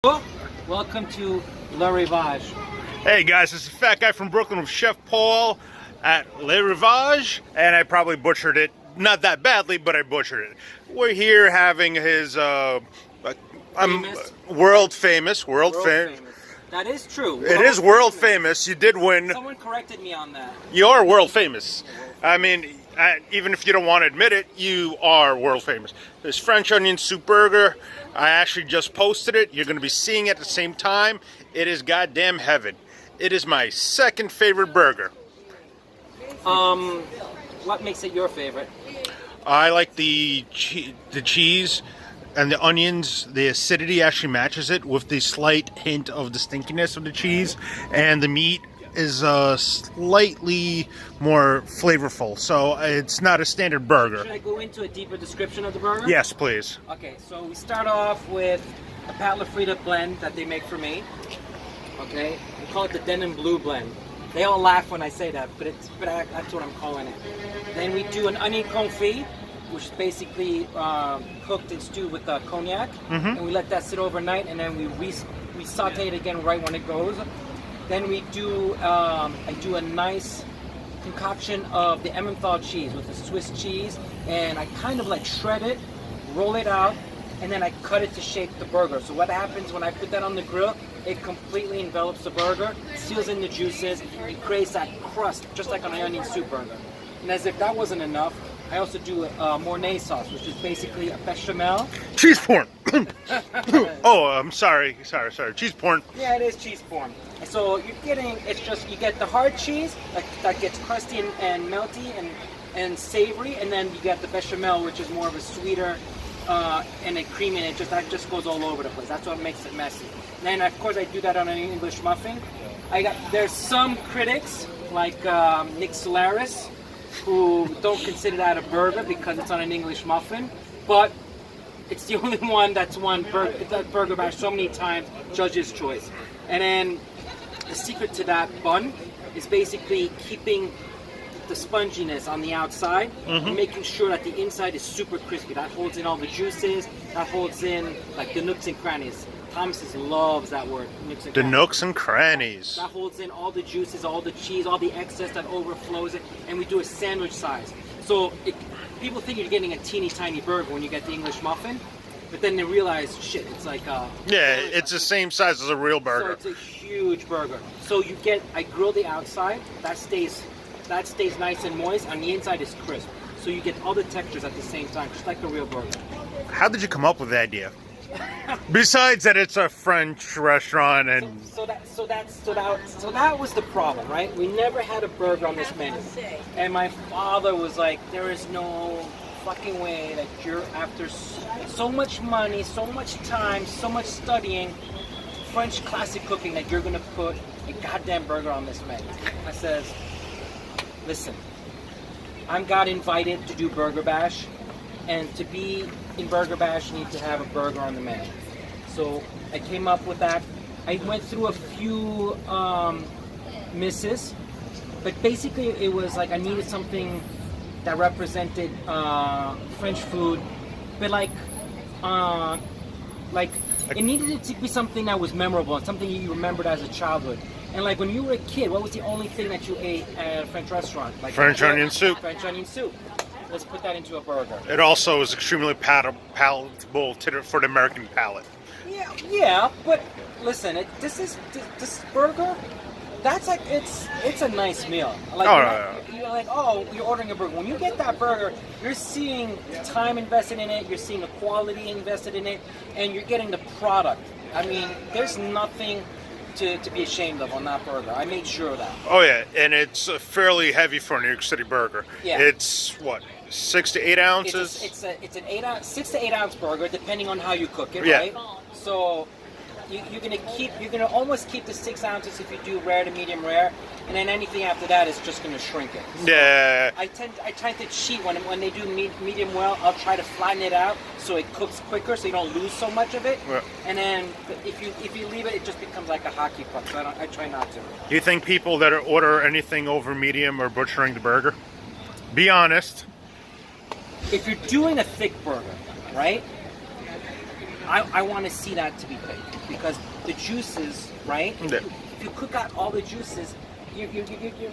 Welcome to Le Rivage. Hey guys, this is Fat Guy from Brooklyn with Chef Paul at Le Rivage, and I probably butchered it. Not that badly, but I butchered it. We're here having his world famous. That is true. It is world famous. You did win. Someone corrected me on that. You are world famous. I mean, even if you don't want to admit it, you are world famous. This French Onion Soup Bruger, I actually just posted it. You're going to be seeing it at the same time. It is goddamn heaven. It is my second favorite burger. What makes it your favorite? I like the cheese and the onions. The acidity actually matches it with the slight hint of the stinkiness of the cheese, and the meat is slightly more flavorful, so it's not a standard burger. Should I go into a deeper description of the burger? Yes, please. Okay, so we start off with a Pat LaFrida blend that they make for me. Okay, we call it the Denim Blue blend. They all laugh when I say that, but that's what I'm calling it. Then we do an onion confit, which is basically cooked and stewed with cognac, and we let that sit overnight, and then we saute it again right when it goes. Then we do, I do a nice concoction of the Emmenthal cheese with the Swiss cheese, and I kind of like shred it, roll it out, and then I cut it to shape the burger. So what happens when I put that on the grill, it completely envelops the burger, seals in the juices, it creates that crust, just like on an onion soup burger. And as if that wasn't enough, I also do Mornay Sauce, which is basically a bechamel. Cheese porn! Oh, I'm sorry. Cheese porn. Yeah, it is cheese porn. So you're getting, you get the hard cheese that gets crusty and melty and savory, and then you get the bechamel, which is more of a sweeter and a creamy, and that just goes all over the place. That's what makes it messy. And then of course I do that on an English muffin. There's some critics like Nick Solaris who don't consider that a burger because it's on an English muffin, but it's the only one that's won that burger bash so many times, judge's choice. And then the secret to that bun is basically keeping the sponginess on the outside and making sure that the inside is super crispy. That holds in all the juices, that holds in like the nooks and crannies. Thomas loves that word, nooks and crannies. The nooks and crannies. That holds in all the juices, all the cheese, all the excess that overflows it, and we do a sandwich size. So people think you're getting a teeny tiny burger when you get the English muffin, but then they realize, shit, it's like it's the same size as a real burger. So it's a huge burger. So I grill the outside, that stays nice and moist, and the inside is crisp. So you get all the textures at the same time, just like a real burger. How did you come up with the idea? Besides that, it's a French restaurant, and so that was the problem, right? We never had a burger on this menu, and my father was like, "There is no fucking way that you're after so much money, so much time, so much studying French classic cooking that you're gonna put a goddamn burger on this menu." I says, "Listen, I got invited to do Burger Bash, and to be in Burger Bash, you need to have a burger on the menu." So I came up with that. I went through a few misses, but basically it was like I needed something that represented French food, but like it needed it to be something that was memorable and something you remembered as a childhood. And like when you were a kid, what was the only thing that you ate at a French restaurant? Like French onion soup. French onion soup. Let's put that into a burger. It also is extremely palatable for the American palate. Yeah, but listen, this burger, that's like it's a nice meal. Like you're like, oh, you're ordering a burger. When you get that burger, you're seeing the time invested in it, you're seeing the quality invested in it, and you're getting the product. I mean, there's nothing to be ashamed of on that burger. I made sure of that. Oh yeah, and it's fairly heavy for a New York City burger. Yeah. It's what, 6 to 8 ounces? It's an 6 to 8 ounce burger, depending on how you cook it, yeah. Right? So you're gonna almost keep the 6 ounces if you do rare to medium rare, and then anything after that is just gonna shrink it. So yeah. I try to cheat when they do medium well. I'll try to flatten it out so it cooks quicker, so you don't lose so much of it. Yeah. And then if you leave it, it just becomes like a hockey puck. So I try not to. Do you think people that order anything over medium are butchering the burger? Be honest. If you're doing a thick burger, right? I want to see that to be baked because the juices, right? Yeah. If you cook out all the juices, you're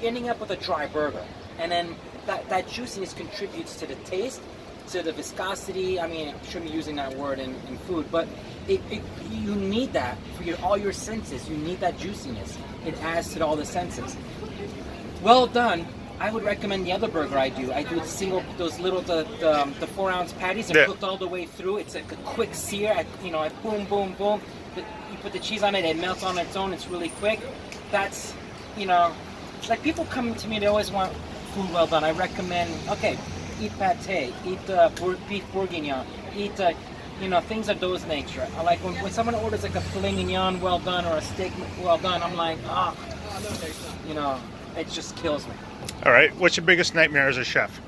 ending up with a dry burger, and then that juiciness contributes to the taste, to the viscosity. I mean, I shouldn't be using that word in food, but you need that for all your senses. You need that juiciness. It adds to all the senses. Well done. I would recommend the other burger I do. I do the the 4-ounce patties and cooked all the way through. It's like a quick sear. I boom, boom, boom. You put the cheese on it, it melts on its own. It's really quick. That's, like people come to me, they always want food well done. I recommend, okay, eat pate, eat beef bourguignon, eat, things of those nature. I like when someone orders like a filet mignon well done or a steak well done, I'm like, it just kills me. All right. What's your biggest nightmare as a chef?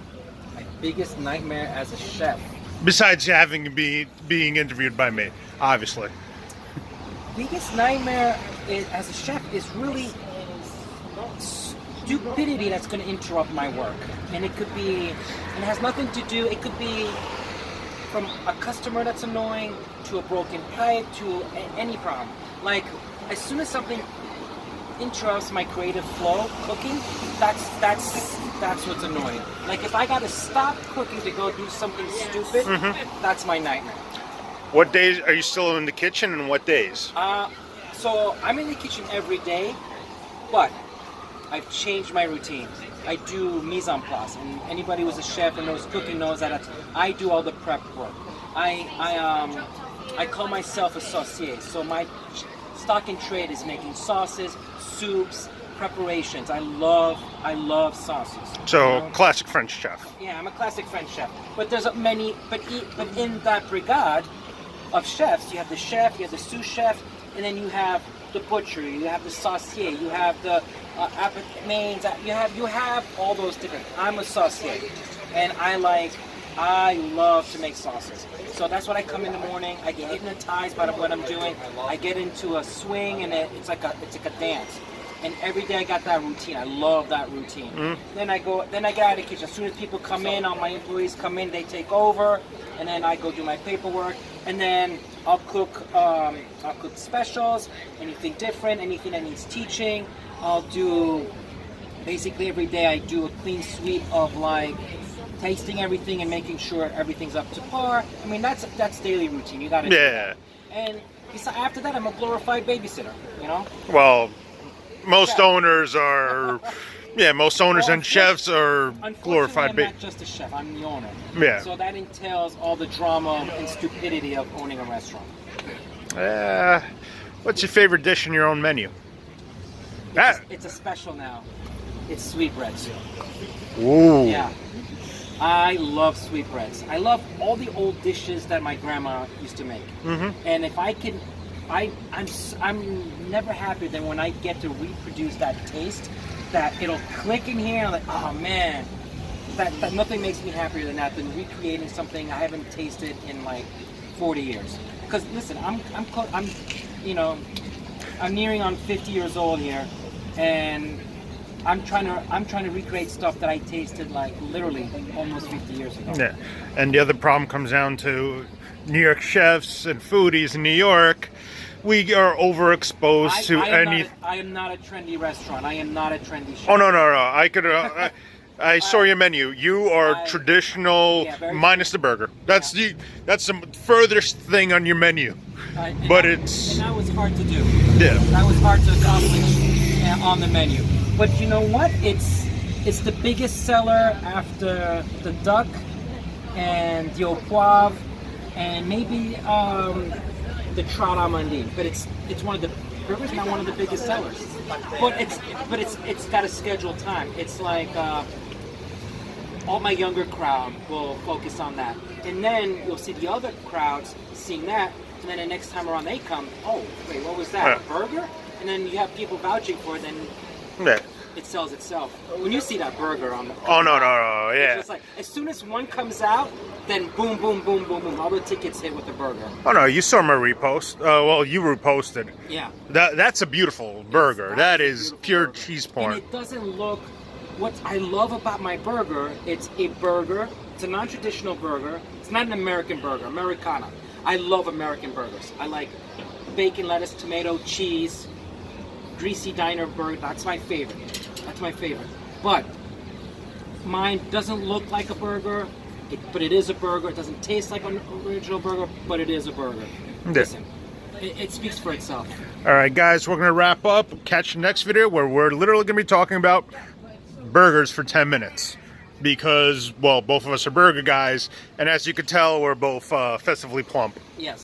My biggest nightmare as a chef. Besides having to being interviewed by me, obviously. Biggest nightmare as a chef is really stupidity that's going to interrupt my work. And it has nothing to do, it could be from a customer that's annoying, to a broken pipe, to any problem. Like, as soon as something interrupts my creative flow, cooking, that's what's annoying. Like, if I got to stop cooking to go do something stupid, that's my nightmare. What days are you still in the kitchen, and what days? So I'm in the kitchen every day, but I've changed my routine. I do mise en place, and anybody who's a chef and knows cooking knows that I do all the prep work. I call myself a saucier, so my stock in trade is making sauces, soups, preparations. I love sauces. So classic French chef. Yeah, I'm a classic French chef. But there's many. But in that brigade of chefs, you have the chef, you have the sous chef, and then you have the butcher, you have the saucier, you have the mains. You have all those different. I'm a saucier, and I love to make sauces. So that's what I come in the morning. I get hypnotized by what I'm doing. I get into a swing, and it's like a dance. And every day I got that routine. I love that routine. Then I get out of the kitchen. As soon as people come in, all my employees come in, they take over, and then I go do my paperwork. And then I'll cook specials, anything different, anything that needs teaching. I'll do, basically every day I do a clean sweep of like tasting everything and making sure everything's up to par. I mean, that's daily routine. You gotta do that. And after that, I'm a glorified babysitter, Well, most owners are, most owners and chefs are glorified. I'm not just a chef, I'm the owner. Yeah. So that entails all the drama and stupidity of owning a restaurant. What's your favorite dish in your own menu? It's a special now. It's sweetbreads. Ooh. Yeah. I love sweetbreads. I love all the old dishes that my grandma used to make. And if I can, I'm never happier than when I get to reproduce that taste, that it'll click in here. I'm like, oh man, that nothing makes me happier than that, than recreating something I haven't tasted in like 40 years. Because listen, I'm nearing on 50 years old here, and I'm trying to recreate stuff that I tasted like literally almost 50 years ago. Yeah, and the other problem comes down to New York chefs and foodies in New York. We are overexposed to any. I am not a trendy restaurant. I am not a trendy chef. Oh no! I could. I saw your menu. You are traditional, minus the burger. That's the furthest thing on your menu. And that was hard to do. Yeah. That was hard to accomplish on the menu. But you know what? It's the biggest seller after the duck and the au poivre and maybe the trout amandine. But it's one of the burgers, not one of the biggest sellers. But it's got a scheduled time. It's like all my younger crowd will focus on that, and then you'll see the other crowds seeing that, and then the next time around they come, oh wait, what was that? A burger? And then you have people vouching for it, then it sells itself. When you see that burger on the no, it's just like as soon as one comes out, then boom, boom, boom, boom, boom, all the tickets hit with the burger. Oh no, you saw my repost. Well, you reposted. Yeah. That's a beautiful burger. That is pure beautiful. cheese porn. And it doesn't look. What I love about my burger, it's a burger. It's a non-traditional burger. It's not an American burger, Americana. I love American burgers. I like bacon, lettuce, tomato, cheese, greasy diner burger. That's my favorite. That's my favorite. But mine doesn't look like a burger, but it is a burger. It doesn't taste like an original burger, but it is a burger. Yeah. Listen, it speaks for itself. All right, guys, we're going to wrap up. Catch the next video where we're literally going to be talking about burgers for 10 minutes. Because, well, both of us are burger guys, and as you can tell, we're both festively plump. Yes.